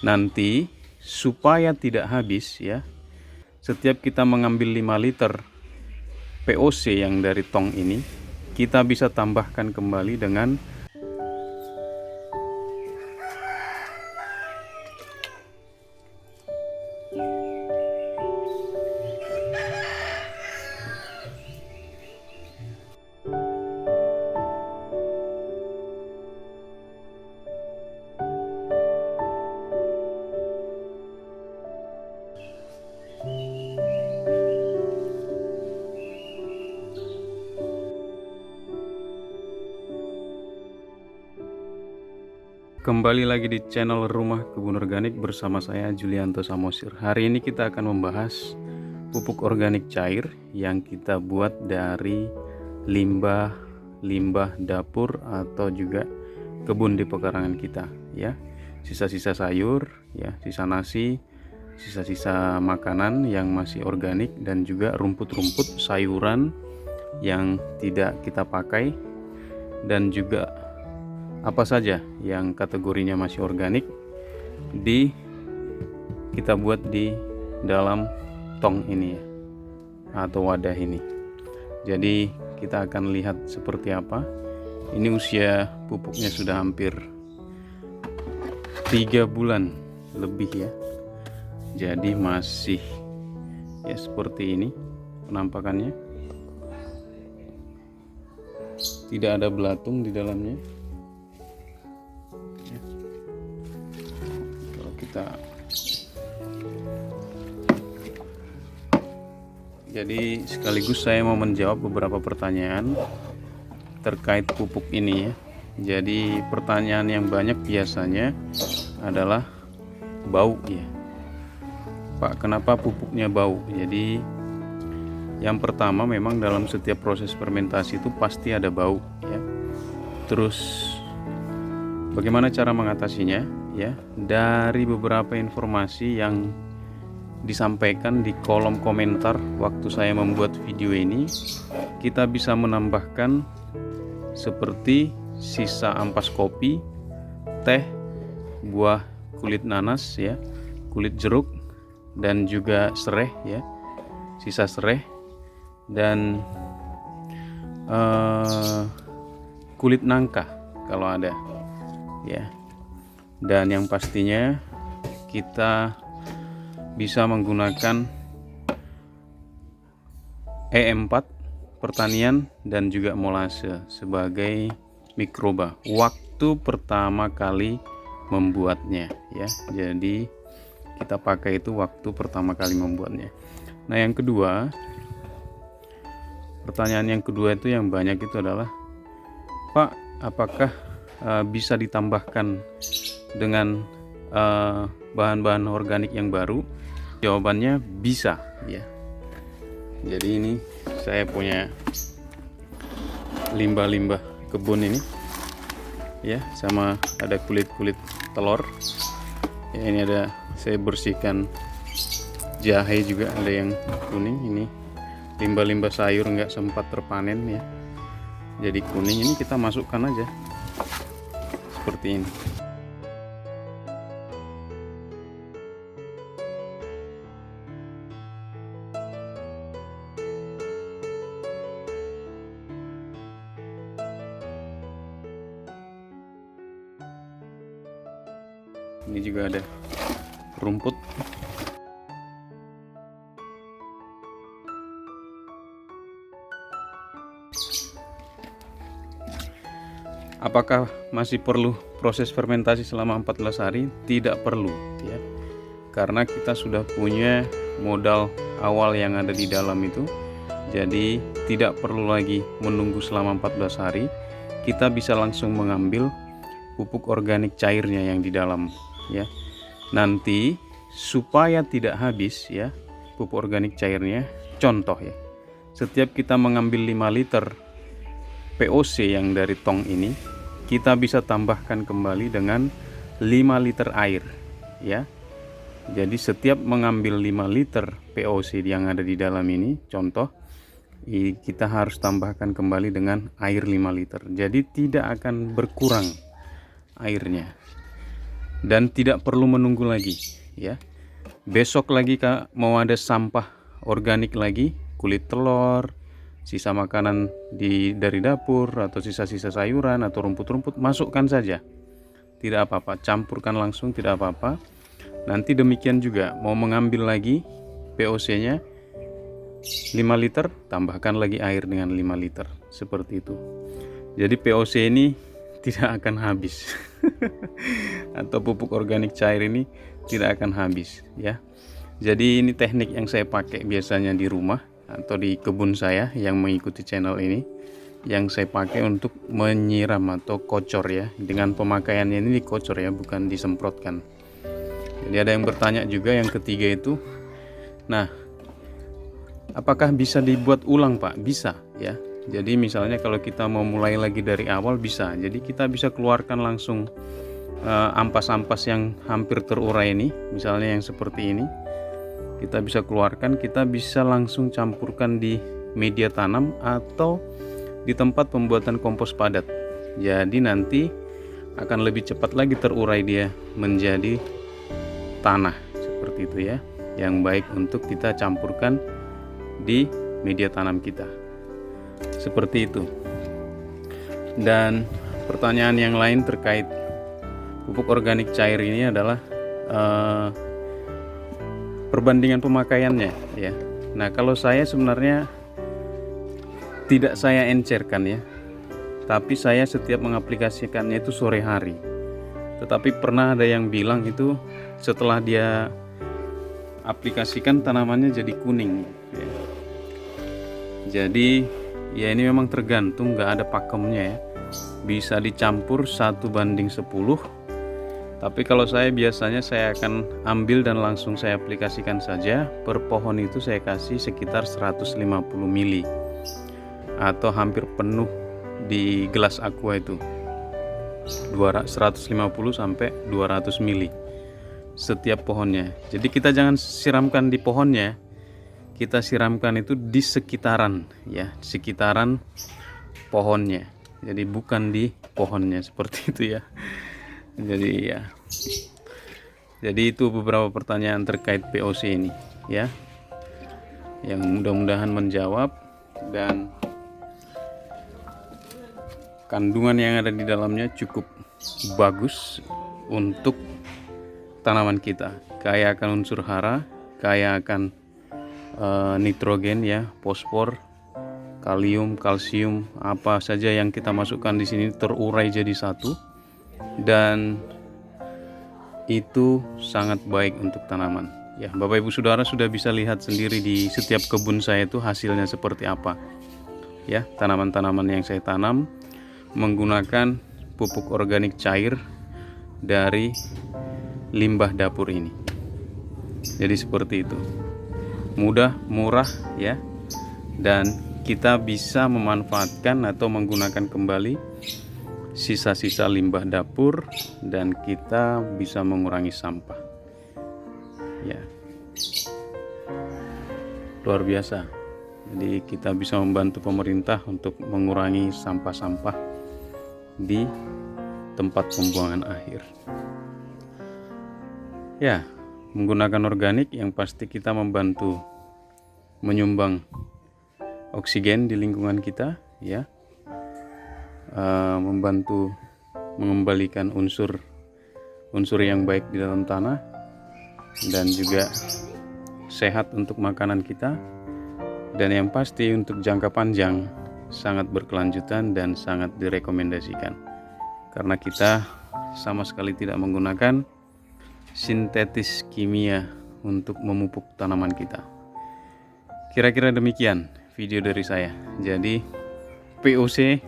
Nanti supaya tidak habis ya, setiap kita mengambil 5 liter POC yang dari tong ini, kita bisa tambahkan kembali dengan kembali lagi di channel Rumah Kebun Organik bersama saya Julianto Samosir. Hari ini kita akan membahas pupuk organik cair yang kita buat dari limbah dapur atau juga kebun di pekarangan kita ya. Sisa-sisa sayur ya, sisa nasi, sisa-sisa makanan yang masih organik, dan juga rumput-rumput sayuran yang tidak kita pakai, dan juga apa saja yang kategorinya masih organik kita buat di dalam tong ini ya, atau wadah ini. Jadi kita akan lihat seperti apa. Ini usia pupuknya sudah hampir 3 bulan lebih ya. Jadi masih ya seperti ini penampakannya. Tidak ada belatung di dalamnya. Jadi sekaligus saya mau menjawab beberapa pertanyaan terkait pupuk ini ya. Jadi pertanyaan yang banyak biasanya adalah bau ya, Pak, kenapa pupuknya bau? Jadi yang pertama, memang dalam setiap proses fermentasi itu pasti ada bau ya. Terus bagaimana cara mengatasinya ya? Dari beberapa informasi yang disampaikan di kolom komentar waktu saya membuat video ini, kita bisa menambahkan seperti sisa ampas kopi, teh, buah kulit nanas ya, kulit jeruk, dan juga sereh ya, sisa sereh, dan kulit nangka kalau ada ya. Dan yang pastinya kita bisa menggunakan E4 pertanian dan juga molase sebagai mikroba waktu pertama kali membuatnya ya. Jadi kita pakai itu waktu pertama kali membuatnya. Nah, yang kedua, pertanyaan yang kedua itu yang banyak itu adalah, Pak, apakah bisa ditambahkan dengan bahan-bahan organik yang baru? Jawabannya bisa ya. Jadi ini saya punya limbah-limbah kebun ini ya, sama ada kulit-kulit telur ya. Ini ada, saya bersihkan jahe juga, ada yang kuning. Ini limbah-limbah sayur nggak sempat terpanen ya, jadi kuning. Ini kita masukkan aja seperti ini. Ini juga ada rumput. Apakah masih perlu proses fermentasi selama 14 hari? Tidak perlu ya. Karena kita sudah punya modal awal yang ada di dalam itu. Jadi tidak perlu lagi menunggu selama 14 hari. Kita bisa langsung mengambil pupuk organik cairnya yang di dalam ya. Nanti supaya tidak habis ya pupuk organik cairnya, contoh ya, setiap kita mengambil 5 liter POC yang dari tong ini, kita bisa tambahkan kembali dengan 5 liter air ya. Jadi setiap mengambil 5 liter POC yang ada di dalam ini, contoh, kita harus tambahkan kembali dengan air 5 liter. Jadi tidak akan berkurang airnya. dan tidak perlu menunggu lagi ya. Besok lagi Kak mau ada sampah organik lagi, kulit telur, sisa makanan dari dapur atau sisa-sisa sayuran atau rumput-rumput, masukkan saja. Tidak apa-apa, campurkan langsung, tidak apa-apa. Nanti demikian juga mau mengambil lagi POC-nya 5 liter, tambahkan lagi air dengan 5 liter. Seperti itu. Jadi POC ini tidak akan habis. Atau pupuk organik cair ini tidak akan habis ya. Jadi ini teknik yang saya pakai biasanya di rumah atau di kebun saya yang mengikuti channel ini, yang saya pakai untuk menyiram atau kocor ya. Dengan pemakaiannya ini dikocor ya, bukan disemprotkan. Jadi ada yang bertanya juga yang ketiga itu, nah apakah bisa dibuat ulang Pak? Bisa ya. Jadi misalnya kalau kita mau mulai lagi dari awal bisa. Jadi kita bisa keluarkan langsung ampas-ampas yang hampir terurai ini, misalnya yang seperti ini, kita bisa keluarkan, kita bisa langsung campurkan di media tanam atau di tempat pembuatan kompos padat. Jadi nanti akan lebih cepat lagi terurai dia menjadi tanah seperti itu ya, yang baik untuk kita campurkan di media tanam kita seperti itu. Dan pertanyaan yang lain terkait pupuk organik cair ini adalah perbandingan pemakaiannya ya. Nah kalau saya sebenarnya tidak saya encerkan ya, tapi saya setiap mengaplikasikannya itu sore hari. Tetapi pernah ada yang bilang itu setelah dia aplikasikan tanamannya jadi kuning ya. Jadi ya ini memang tergantung, nggak ada pakemnya ya, bisa dicampur 1:10. Tapi kalau saya biasanya saya akan ambil dan langsung saya aplikasikan saja. Per pohon itu saya kasih sekitar 150 ml atau hampir penuh di gelas aqua itu, 150 sampai 200 ml setiap pohonnya. Jadi kita jangan siramkan di pohonnya, kita siramkan itu di sekitaran ya, sekitaran pohonnya. Jadi bukan di pohonnya seperti itu ya. Jadi itu beberapa pertanyaan terkait POC ini ya, yang mudah-mudahan menjawab, dan kandungan yang ada di dalamnya cukup bagus untuk tanaman kita, kaya akan unsur hara, kaya akan nitrogen ya, fosfor, kalium, kalsium, apa saja yang kita masukkan di sini terurai jadi satu. Dan itu sangat baik untuk tanaman ya. Bapak Ibu Saudara sudah bisa lihat sendiri di setiap kebun saya itu hasilnya seperti apa ya. Tanaman-tanaman yang saya tanam menggunakan pupuk organik cair dari limbah dapur ini. Jadi seperti itu, mudah, murah ya, dan kita bisa memanfaatkan atau menggunakan kembali sisa-sisa limbah dapur, dan kita bisa mengurangi sampah ya, luar biasa. Jadi kita bisa membantu pemerintah untuk mengurangi sampah-sampah di tempat pembuangan akhir ya. Menggunakan organik yang pasti kita membantu menyumbang oksigen di lingkungan kita ya, membantu mengembalikan unsur yang baik di dalam tanah, dan juga sehat untuk makanan kita, dan yang pasti untuk jangka panjang sangat berkelanjutan dan sangat direkomendasikan karena kita sama sekali tidak menggunakan sintetis kimia untuk memupuk tanaman kita. Kira-kira demikian video dari saya. Jadi POC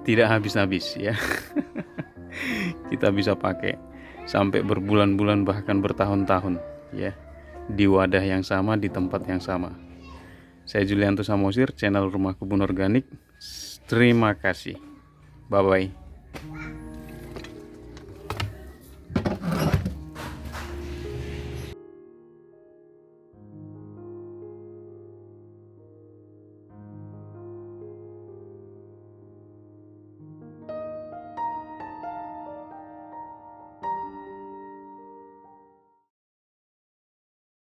tidak habis-habis ya. Kita bisa pakai sampai berbulan-bulan bahkan bertahun-tahun ya, di wadah yang sama, di tempat yang sama. Saya Julianto Samosir, channel Rumah Kebun Organik. Terima kasih. Bye bye.